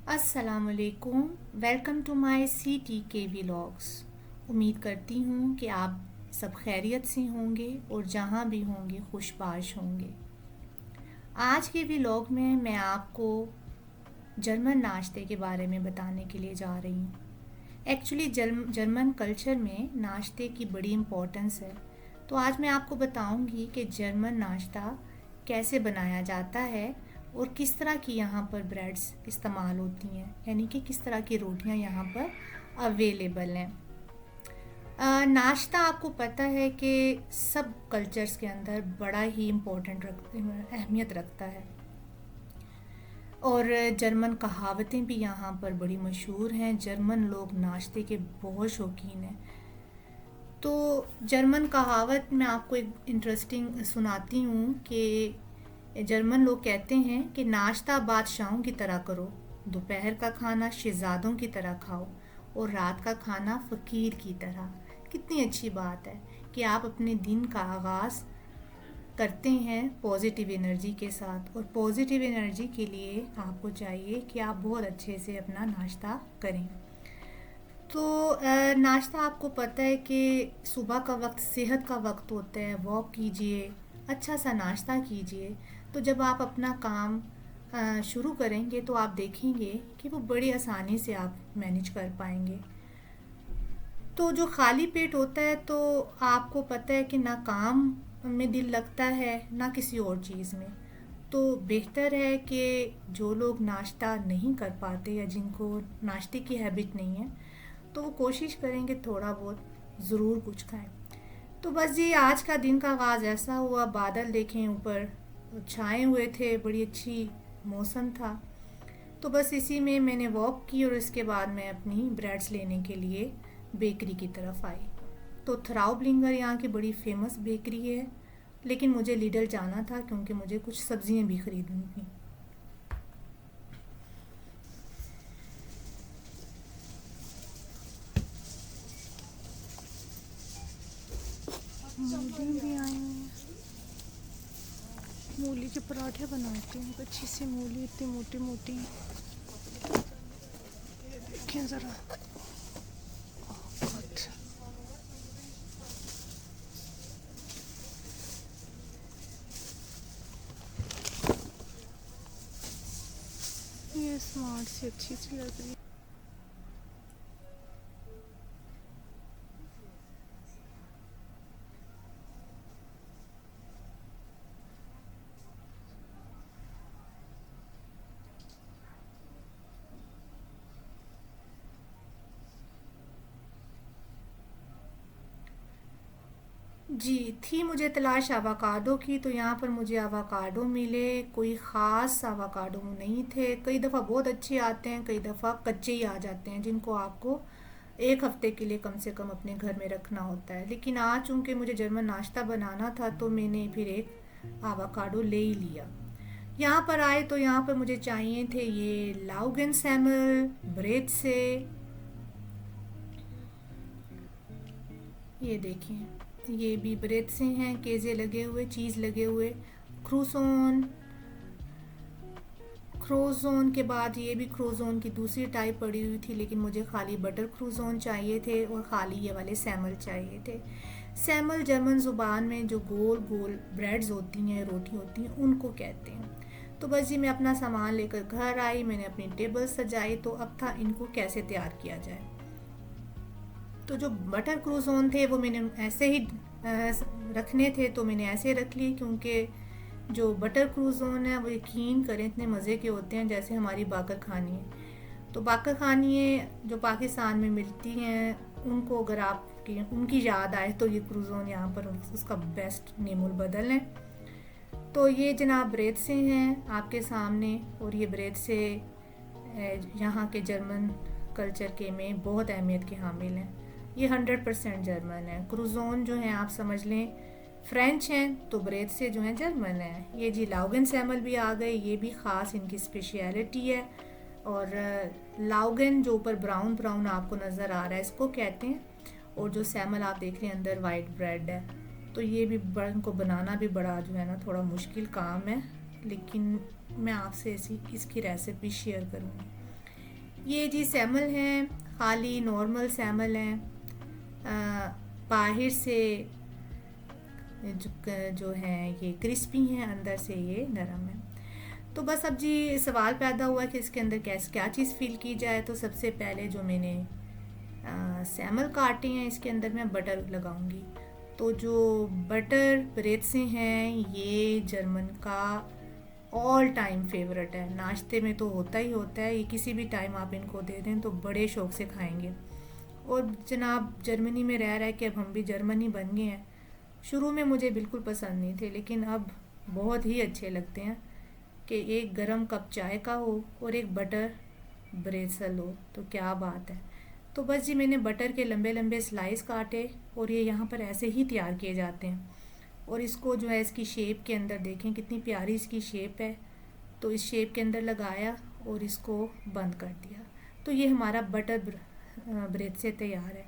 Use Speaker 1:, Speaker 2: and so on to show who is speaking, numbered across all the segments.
Speaker 1: अस्सलामुअलैकुम। Welcome to my C T K vlogs. उम्मीद करती हूँ कि आप सब खैरियत से होंगे और जहाँ भी होंगे खुशबाश होंगे। आज के व्लॉग में मैं आपको जर्मन नाश्ते के बारे में बताने के लिए जा रही हूँ। एक्चुअली जर्मन कल्चर में नाश्ते की बड़ी इम्पोर्टेंस है। तो आज मैं आपको बताऊंगी कि जर्मन नाश्ता कैसे बनाया जाता है और किस तरह की यहाँ पर ब्रेड्स इस्तेमाल होती हैं, यानी कि किस तरह की रोटियाँ यहाँ पर अवेलेबल हैं। नाश्ता आपको पता है कि सब कल्चर्स के अंदर बड़ा ही इम्पोर्टेंट अहमियत रखता है और जर्मन कहावतें भी यहाँ पर बड़ी मशहूर हैं। जर्मन लोग नाश्ते के बहुत शौकीन हैं। तो जर्मन कहावत मैं आपको एक इंटरेस्टिंग सुनाती हूँ कि जर्मन लोग कहते हैं कि नाश्ता बादशाहों की तरह करो, दोपहर का खाना शहजादों की तरह खाओ और रात का खाना फ़कीर की तरह। कितनी अच्छी बात है कि आप अपने दिन का आगाज़ करते हैं पॉजिटिव एनर्जी के साथ, और पॉजिटिव एनर्जी के लिए आपको चाहिए कि आप बहुत अच्छे से अपना नाश्ता करें। तो नाश्ता आपको पता है कि सुबह का वक्त सेहत का वक्त होता है। वॉक कीजिए, अच्छा सा नाश्ता कीजिए। तो जब आप अपना काम शुरू करेंगे तो आप देखेंगे कि वो बड़ी आसानी से आप मैनेज कर पाएंगे। तो जो खाली पेट होता है तो आपको पता है कि ना काम में दिल लगता है ना किसी और चीज़ में। तो बेहतर है कि जो लोग नाश्ता नहीं कर पाते या जिनको नाश्ते की हैबिट नहीं है तो वो कोशिश करेंगे थोड़ा बहुत ज़रूर कुछ खाएं। तो बस जी आज का दिन का आगाज़ ऐसा हुआ। बादल देखें ऊपर छाए हुए थे, बड़ी अच्छी मौसम था। तो बस इसी में मैंने वॉक की और इसके बाद मैं अपनी ब्रेड्स लेने के लिए बेकरी की तरफ आई। तो थ्राउबलिंगर यहाँ की बड़ी फेमस बेकरी है, लेकिन मुझे लीडल जाना था क्योंकि मुझे कुछ सब्जियाँ भी खरीदनी थी।
Speaker 2: मूली भी आई हुई है। मूली के पराठे बनाते हैं, अच्छी सी मूली इतनी मोटी मोटी। देखें ज़रा, बहुत ये स्मार्ट सी अच्छी सी लग रही है।
Speaker 1: जी, थी मुझे तलाश आवाकाडो की, तो यहाँ पर मुझे आवाकाडो मिले। कोई ख़ास आवाकाडो नहीं थे। कई दफ़ा बहुत अच्छे आते हैं, कई दफ़ा कच्चे ही आ जाते हैं जिनको आपको एक हफ्ते के लिए कम से कम अपने घर में रखना होता है। लेकिन आज चूँकि मुझे जर्मन नाश्ता बनाना था तो मैंने फिर एक आवाकाडो ले ही लिया। यहाँ पर आए तो यहाँ पर मुझे चाहिए थे ये लाउगन सैमल ब्रेड से। ये देखें, ये भी ब्रेड से हैं, केजे लगे हुए, चीज़ लगे हुए, क्रूसोन। क्रोजोन के बाद ये भी क्रोजोन की दूसरी टाइप पड़ी हुई थी, लेकिन मुझे खाली बटर क्रूजोन चाहिए थे और खाली ये वाले सैमल चाहिए थे। सैमल जर्मन ज़ुबान में जो गोल गोल ब्रेड्स होती हैं, रोटी होती हैं, उनको कहते हैं। तो बस जी मैं अपना सामान लेकर घर आई, मैंने अपनी टेबल सजाई। तो अब था इनको कैसे तैयार किया जाए। तो जो बटर क्रूजोन थे वो मैंने ऐसे ही रखने थे, तो मैंने ऐसे रख लिए क्योंकि जो बटर क्रूजोन है वो यकीन करें इतने मज़े के होते हैं जैसे हमारी बाकर खानी है। तो बाकर खानी है जो पाकिस्तान में मिलती हैं उनको अगर आप उनकी याद आए तो ये क्रूजोन यहाँ पर उसका बेस्ट नेमुल बदल है। तो ये जनाब ब्रेड से हैं आपके सामने, और ये ब्रेड से यहाँ के जर्मन कल्चर के में बहुत अहमियत के हामिल हैं। ये 100% जर्मन है। क्रूजोन जो है आप समझ लें फ्रेंच हैं, तो ब्रेड से जो है जर्मन है। ये जी लाउगन सैमल भी आ गए, ये भी ख़ास इनकी स्पेशलिटी है। और लाउगन जो ऊपर ब्राउन ब्राउन आपको नज़र आ रहा है इसको कहते हैं, और जो सैमल आप देख रहे हैं अंदर वाइट ब्रेड है। तो ये भी इनको बनाना भी बड़ा जो है ना थोड़ा मुश्किल काम है, लेकिन मैं आपसे इसकी रेसिपी शेयर करूँगी। ये जी सैमल हैं, खाली नॉर्मल सैमल हैं। बाहर से जो हैं ये क्रिस्पी हैं, अंदर से ये नरम है। तो बस अब जी सवाल पैदा हुआ कि इसके अंदर कैसे क्या चीज़ फिल की जाए। तो सबसे पहले जो मैंने सैमल काटे हैं, इसके अंदर मैं बटर लगाऊंगी। तो जो बटर ब्रेड से हैं, ये जर्मन का ऑल टाइम फेवरेट है। नाश्ते में तो होता ही होता है, ये किसी भी टाइम आप इनको दे दें तो बड़े शौक से खाएंगे। और जनाब जर्मनी में रह रहा है कि अब हम भी जर्मनी बन गए हैं। शुरू में मुझे बिल्कुल पसंद नहीं थे, लेकिन अब बहुत ही अच्छे लगते हैं कि एक गरम कप चाय का हो और एक बटर ब्रेसल हो, तो क्या बात है। तो बस जी मैंने बटर के लंबे लंबे स्लाइस काटे और ये यहाँ पर ऐसे ही तैयार किए जाते हैं। और इसको जो है इसकी शेप के अंदर देखें कितनी प्यारी इसकी शेप है। तो इस शेप के अंदर लगाया और इसको बंद कर दिया। तो ये हमारा बटर ब्रेड से तैयार है।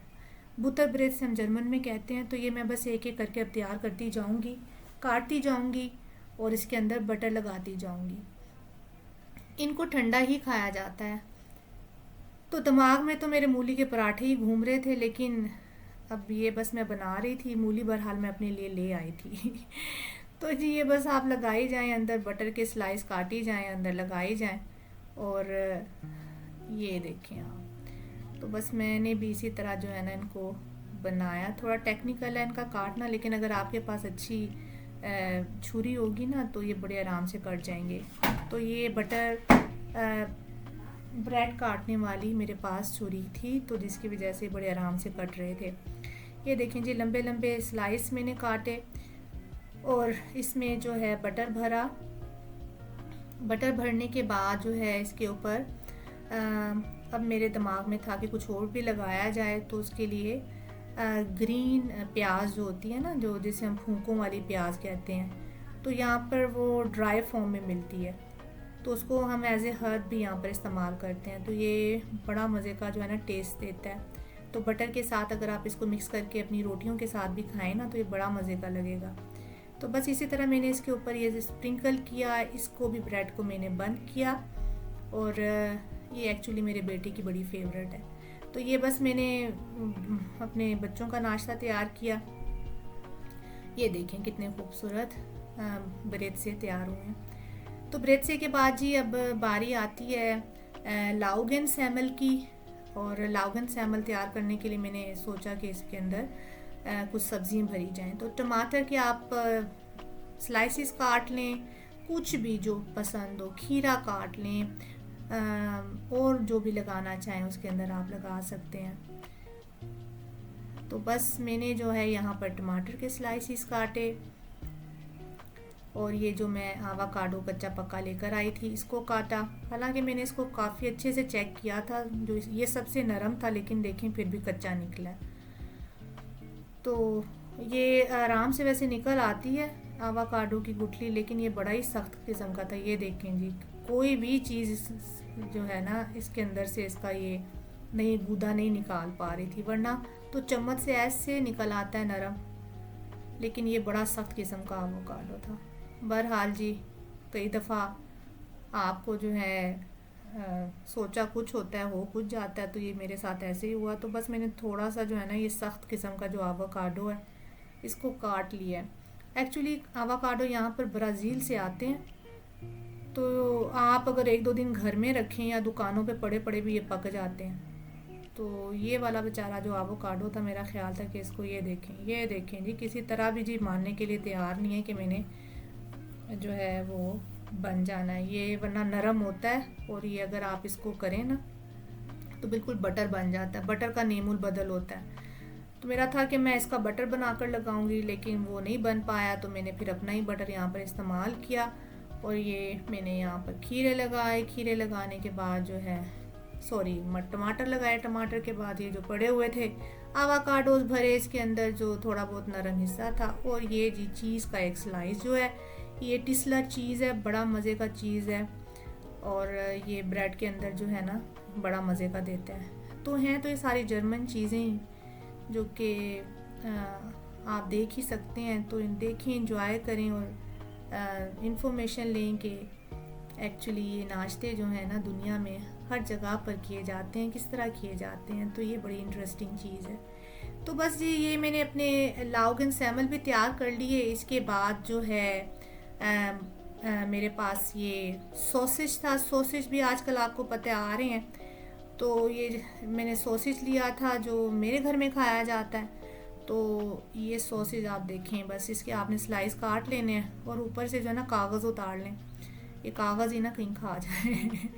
Speaker 1: बुटर ब्रेड से हम जर्मन में कहते हैं। तो ये मैं बस एक एक करके अब तैयार करती जाऊंगी, काटती जाऊंगी और इसके अंदर बटर लगाती जाऊंगी। इनको ठंडा ही खाया जाता है। तो दिमाग में तो मेरे मूली के पराठे ही घूम रहे थे, लेकिन अब ये बस मैं बना रही थी मूली, बहरहाल मैं अपने लिए ले आई थी। तो जी ये बस आप लगाई जाएं, अंदर बटर के स्लाइस काटी जाएं, अंदर लगाई जाएं। और ये देखें आप। तो बस मैंने भी इसी तरह जो है ना इनको बनाया। थोड़ा टेक्निकल है इनका काटना, लेकिन अगर आपके पास अच्छी छुरी होगी ना तो ये बड़े आराम से कट जाएंगे। तो ये बटर ब्रेड काटने वाली मेरे पास छुरी थी, तो जिसकी वजह से बड़े आराम से कट रहे थे। ये देखें जी लंबे लंबे स्लाइस मैंने काटे और इसमें जो है बटर भरा। बटर भरने के बाद जो है इसके ऊपर अब मेरे दिमाग में था कि कुछ और भी लगाया जाए। तो उसके लिए ग्रीन प्याज जो होती है ना, जो जिसे हम फूंकों वाली प्याज कहते हैं, तो यहाँ पर वो ड्राई फॉर्म में मिलती है। तो उसको हम एज ए हर्ब भी यहाँ पर इस्तेमाल करते हैं। तो ये बड़ा मज़े का जो है ना टेस्ट देता है। तो बटर के साथ अगर आप इसको मिक्स करके अपनी रोटियों के साथ भी खाएं ना तो ये बड़ा मज़े का लगेगा। तो बस इसी तरह मैंने इसके ऊपर ये स्प्रिंकल किया, इसको भी ब्रेड को मैंने बंद किया। और ये एक्चुअली मेरे बेटे की बड़ी फेवरेट है। तो ये बस मैंने अपने बच्चों का नाश्ता तैयार किया। ये देखें कितने खूबसूरत ब्रेड से तैयार हुए हैं। तो ब्रेड से के बाद जी अब बारी आती है लाउगन सैमल की। और लाउगन सैमल तैयार करने के लिए मैंने सोचा कि इसके अंदर कुछ सब्जियां भरी जाएं। तो टमाटर के आप स्लाइसिस काट लें, कुछ भी जो पसंद हो, खीरा काट लें, और जो भी लगाना चाहें उसके अंदर आप लगा सकते हैं। तो बस मैंने जो है यहाँ पर टमाटर के स्लाइसिस काटे और ये जो मैं आवाकाडो कच्चा पक्का लेकर आई थी इसको काटा। हालांकि मैंने इसको काफ़ी अच्छे से चेक किया था, जो ये सबसे नरम था, लेकिन देखें फिर भी कच्चा निकला। तो ये आराम से वैसे निकल आती है आवाकाडो की गुठली, लेकिन ये बड़ा ही सख्त किस्म का था। ये देखें जी कोई भी चीज़ जो है ना इसके अंदर से इसका ये नहीं गूदा नहीं निकाल पा रही थी, वरना तो चम्मच से ऐसे निकल आता है नरम, लेकिन ये बड़ा सख्त किस्म का आवाकाडो था। बहरहाल जी कई दफ़ा आपको जो है सोचा कुछ होता है, हो कुछ जाता है। तो ये मेरे साथ ऐसे ही हुआ। तो बस मैंने थोड़ा सा जो है ना ये सख्त किस्म का जो आवाकाडो है इसको काट लिया है। एक्चुअली आवाकाडो यहाँ पर ब्राज़ील से आते हैं। तो आप अगर एक दो दिन घर में रखें या दुकानों पे पड़े पड़े भी ये पक जाते हैं। तो ये वाला बेचारा जो आवाकाडो था, मेरा ख्याल था कि इसको ये देखें जी किसी तरह भी जी मानने के लिए तैयार नहीं है कि मैंने जो है वो बन जाना है ये, वरना नरम होता है। और ये अगर आप इसको करें ना तो बिल्कुल बटर बन जाता है, बटर का नेमुल बदल होता है। तो मेरा था कि मैं इसका बटर बनाकर लगाऊंगी, लेकिन वो नहीं बन पाया। तो मैंने फिर अपना ही बटर यहाँ पर इस्तेमाल किया और ये मैंने यहाँ पर खीरे लगाए। खीरे लगाने के बाद जो है टमाटर लगाए। टमाटर के बाद ये जो पड़े हुए थे आवाकाडोस भरे इसके अंदर, जो थोड़ा बहुत नरम हिस्सा था। और ये जी चीज़ का एक स्लाइस जो है, ये टिस्लर चीज़ है, बड़ा मज़े का चीज़ है। और ये ब्रेड के अंदर जो है ना बड़ा मज़े का देता है। तो हैं तो ये सारी जर्मन चीज़ें ही जो कि आप देख ही सकते हैं। तो देखें, इंजॉय करें और इंफॉर्मेशन लें कि एक्चुअली ये नाश्ते जो हैं ना दुनिया में हर जगह पर किए जाते हैं, किस तरह किए जाते हैं, तो ये बड़ी इंटरेस्टिंग चीज़ है। तो बस जी ये मैंने अपने लाउगन सैमल भी तैयार कर लिए। इसके बाद जो है मेरे पास ये सॉसेज था। सॉसेज भी आजकल आपको पता आ रहे हैं, तो ये मैंने सॉसेज लिया था जो मेरे घर में खाया जाता है। तो ये सॉसेज आप देखें, बस इसके आपने स्लाइस काट लेने हैं और ऊपर से जो है ना कागज़ उतार लें। ये कागज़ ही ना कहीं खा जाए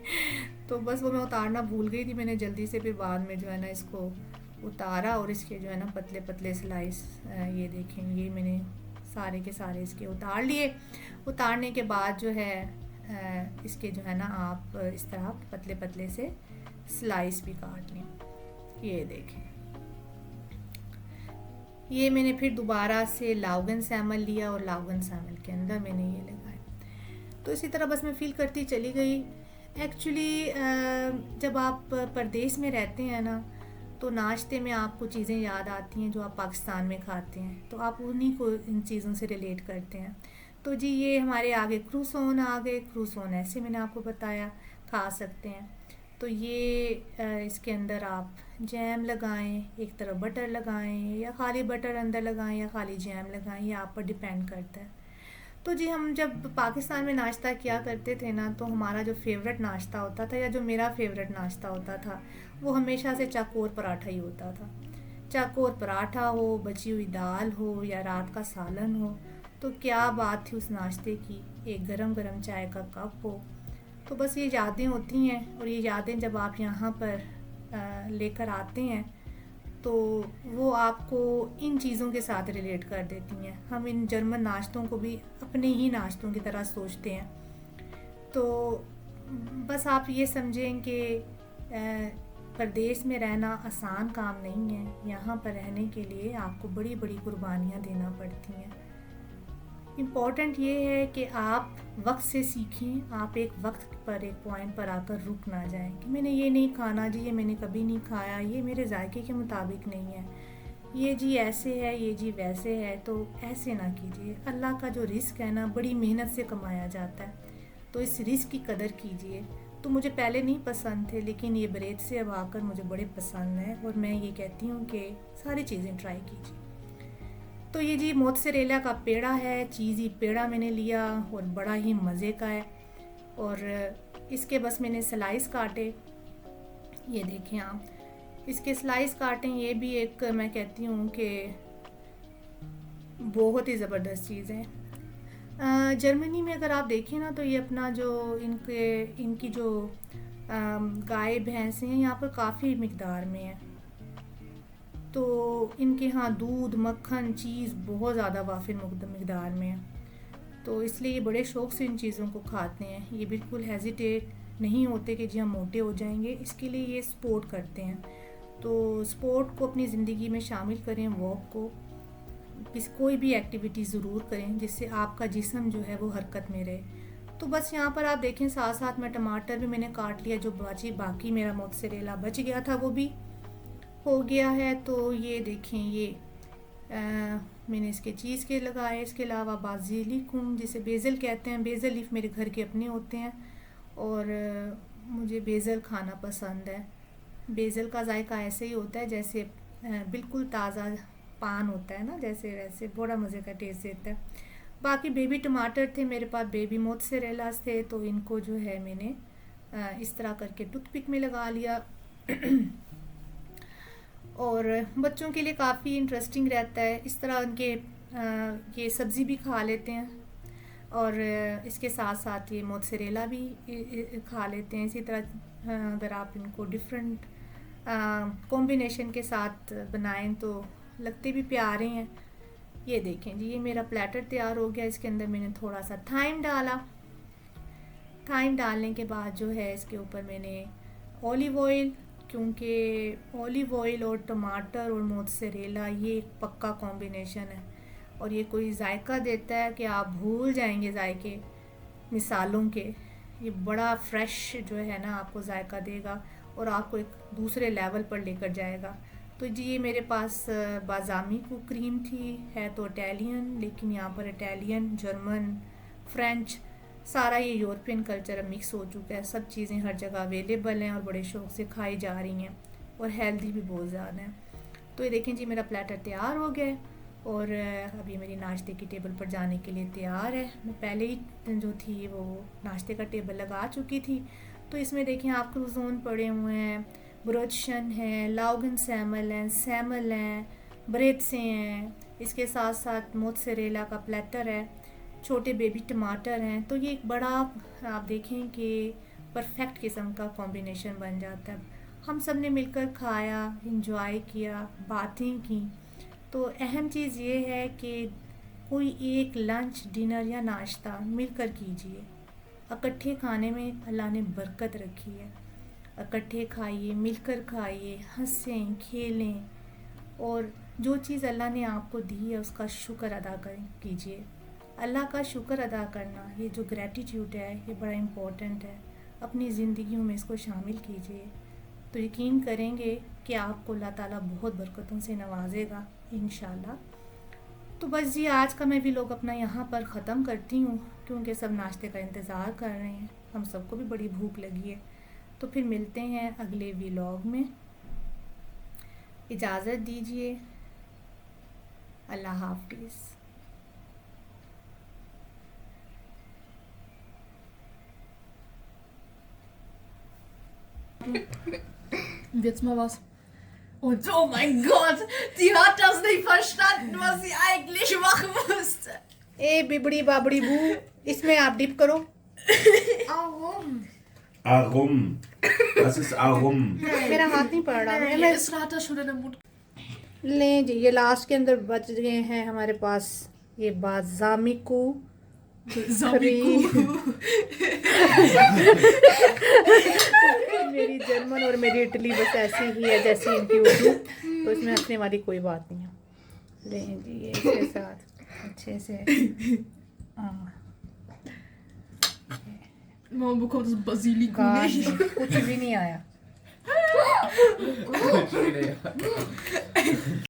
Speaker 1: तो बस वो मैं उतारना भूल गई थी, मैंने जल्दी से फिर बाद में जो है ना इसको उतारा और इसके जो है ना पतले पतले स्लाइस ये देखें, ये मैंने सारे के सारे इसके उतार लिए। उतारने के बाद जो है इसके जो है ना आप इस तरह पतले पतले से स्लाइस भी काट लें। ये देखें, ये मैंने फिर दोबारा से लाउगन सैमल लिया और लाउगन सैमल के अंदर मैंने ये लगाए। तो इसी तरह बस मैं फील करती चली गई। एक्चुअली जब आप परदेश में रहते हैं ना, तो नाश्ते में आपको चीज़ें याद आती हैं जो आप पाकिस्तान में खाते हैं, तो आप उन्हीं को इन चीज़ों से रिलेट करते हैं। तो जी ये हमारे आगे क्रूसोन आ गए। क्रूसोन ऐसे मैंने आपको बताया खा सकते हैं। तो ये इसके अंदर आप जैम लगाएं, एक तरफ बटर लगाएं या खाली बटर अंदर लगाएं या खाली जैम लगाएं, ये आप पर डिपेंड करता है। तो जी हम जब पाकिस्तान में नाश्ता किया करते थे ना, तो हमारा जो फेवरेट नाश्ता होता था या जो मेरा फेवरेट नाश्ता होता था वो हमेशा से चकोर पराठा ही होता था। चकोर पराठा हो, बची हुई दाल हो या रात का सालन हो, तो क्या बात थी उस नाश्ते की। एक गरम गरम चाय का कप हो, तो बस ये यादें होती हैं। और ये यादें जब आप यहाँ पर लेकर आते हैं तो वो आपको इन चीज़ों के साथ रिलेट कर देती हैं। हम इन जर्मन नाश्तों को भी अपने ही नाश्तों की तरह सोचते हैं। तो बस आप ये समझें कि परदेश में रहना आसान काम नहीं है। यहाँ पर रहने के लिए आपको बड़ी बड़ी कुर्बानियाँ देना पड़ती हैं। इम्पॉर्टेंट ये है कि आप वक्त से सीखें। आप एक वक्त पर एक पॉइंट पर आकर रुक ना जाएं कि मैंने ये नहीं खाना जी, ये मैंने कभी नहीं खाया, ये मेरे जायके के मुताबिक नहीं है, ये जी ऐसे है, ये जी वैसे है। तो ऐसे ना कीजिए। अल्लाह का जो रिस्क है ना बड़ी मेहनत से कमाया जाता है, तो इस रिस्क की कदर कीजिए। तो मुझे पहले नहीं पसंद थे, लेकिन ये ब्रेड से अब आकर मुझे बड़े पसंद है और मैं ये कहती हूँ कि सारी चीज़ें ट्राई कीजिए। तो ये जी मोत्ज़रेला का पेड़ा है, चीज़ी पेड़ा मैंने लिया और बड़ा ही मज़े का है। और इसके बस मैंने स्लाइस काटे, ये देखें आप, इसके स्लाइस काटें। ये भी एक मैं कहती हूँ कि बहुत ही ज़बरदस्त चीज़ है। जर्मनी में अगर आप देखें ना, तो ये अपना जो इनकी जो गाय भैंसें हैं यहाँ पर काफ़ी मिकदार में है। तो इनके यहाँ दूध, मक्खन, चीज़ बहुत ज़्यादा वाफिर मिकदार में है। तो इसलिए ये बड़े शौक़ से इन चीज़ों को खाते हैं। ये बिल्कुल हेजिटेट नहीं होते कि जी हम मोटे हो जाएंगे, इसके लिए ये स्पोर्ट करते हैं। तो स्पोर्ट को अपनी ज़िंदगी में शामिल करें, वॉक को, कोई भी एक्टिविटी ज़रूर करें जिससे आपका जिस्म जो है वो हरकत में रहे। तो बस यहाँ पर आप देखें, साथ साथ में टमाटर भी मैंने काट लिया, जो बाकी मेरा मोत्ज़रेला बच गया था वो भी हो गया है। तो ये देखें, ये मैंने इसके चीज़ के लगाए। इसके अलावा बाज़िलिकुम जिसे बेज़ल कहते हैं, बेज़ल लीफ मेरे घर के अपने होते हैं और मुझे बेज़ल खाना पसंद है। बेज़ल का जायका ऐसे ही होता है जैसे बिल्कुल ताज़ा पान होता है ना, जैसे वैसे बड़ा मज़े का टेस्ट देता है। बाकी बेबी टमाटर थे मेरे पास, बेबी मोत्ज़रेलास थे, तो इनको जो है मैंने इस तरह करके टूथपिक में लगा लिया और बच्चों के लिए काफ़ी इंटरेस्टिंग रहता है। इस तरह उनके ये सब्ज़ी भी खा लेते हैं और इसके साथ साथ ये मोत्ज़रेला भी खा लेते हैं। इसी तरह अगर आप इनको डिफरेंट कॉम्बिनेशन के साथ बनाएं तो लगते भी प्यारे हैं। ये देखें जी, ये मेरा प्लेटर तैयार हो गया। इसके अंदर मैंने थोड़ा सा थाइम डाला। थाइम डालने के बाद जो है इसके ऊपर मैंने ऑलिव ऑयल, क्योंकि ऑलिव ऑयल और टमाटर और मोत्ज़रेला ये एक पक्का कॉम्बिनेशन है और ये कोई जायका देता है कि आप भूल जाएंगे जायके मिसालों के। ये बड़ा फ्रेश जो है ना आपको जायका देगा और आपको एक दूसरे लेवल पर लेकर जाएगा। तो जी ये मेरे पास बाज़ामी को क्रीम थी, है तो इटालियन, लेकिन यहाँ पर इटालियन, जर्मन, फ्रेंच सारा ये यूरोपियन कल्चर अब मिक्स हो चुका है, सब चीज़ें हर जगह अवेलेबल हैं और बड़े शौक से खाई जा रही हैं और हेल्दी भी बहुत ज़्यादा हैं। तो ये देखें जी, मेरा प्लेटर तैयार हो गया है और अभी मेरी नाश्ते की टेबल पर जाने के लिए तैयार है। मैं पहले ही जो थी वो नाश्ते का टेबल लगा चुकी थी। तो इसमें देखें आप क्रूज़ोन पड़े हुए हैं, ब्रोचन है, लाउगन सैमल हैं, ब्रेड से हैं, इसके साथ साथ मोज़रेला का प्लेटर है, छोटे बेबी टमाटर हैं। तो ये एक बड़ा आप देखें कि परफेक्ट किस्म का कॉम्बिनेशन बन जाता है। हम सब ने मिलकर खाया, इंजॉय किया, बातें की। तो अहम चीज़ ये है कि कोई एक लंच, डिनर या नाश्ता मिलकर कीजिए। इकट्ठे खाने में अल्लाह ने बरकत रखी है। इकट्ठे खाइए, मिलकर खाइए, हंसें खेलें और जो चीज़ अल्लाह ने आपको दी है उसका शुक्र अदा कीजिए। अल्लाह का शुक्र अदा करना, ये जो ग्रैटिट्यूड है, ये बड़ा इम्पोर्टेंट है। अपनी ज़िंदगियों में इसको शामिल कीजिए तो यकीन करेंगे कि आपको अल्लाह ताला बहुत बरकतों से नवाजेगा इंशाल्लाह। तो बस जी, आज का मैं व्लॉग अपना यहाँ पर ख़त्म करती हूँ क्योंकि सब नाश्ते का इंतज़ार कर रहे हैं, हम सबको भी बड़ी भूख लगी है। तो फिर मिलते हैं अगले व्लॉग में। इजाज़त दीजिए, अल्लाह हाफिज़।
Speaker 3: Jetzt mal was. Und oh mein Gott, die hat das nicht verstanden, was sie eigentlich machen musste.
Speaker 1: ए बिबड़ी बाबड़ी बू, इसमें आप डिप करो।
Speaker 3: Warum?
Speaker 4: Arum. Was ist Arum?
Speaker 1: मेरा हाथ नहीं पड़ रहा।
Speaker 3: Hier ist Rata schon in der Mund.
Speaker 1: लें जी, ये लास्ट के अंदर बच गए हैं हमारे पास ये बाज़ामिकू मेरी जर्मन और मेरी इटली बस ऐसी ही है जैसी इनकी उर्दू, तो इसमें हंसने वाली कोई बात नहीं है। लें जी, ये इसके साथ अच्छे से
Speaker 3: Man bekommt das Basilikum
Speaker 1: गाढ़
Speaker 3: nicht.
Speaker 1: में कुछ भी नहीं आया।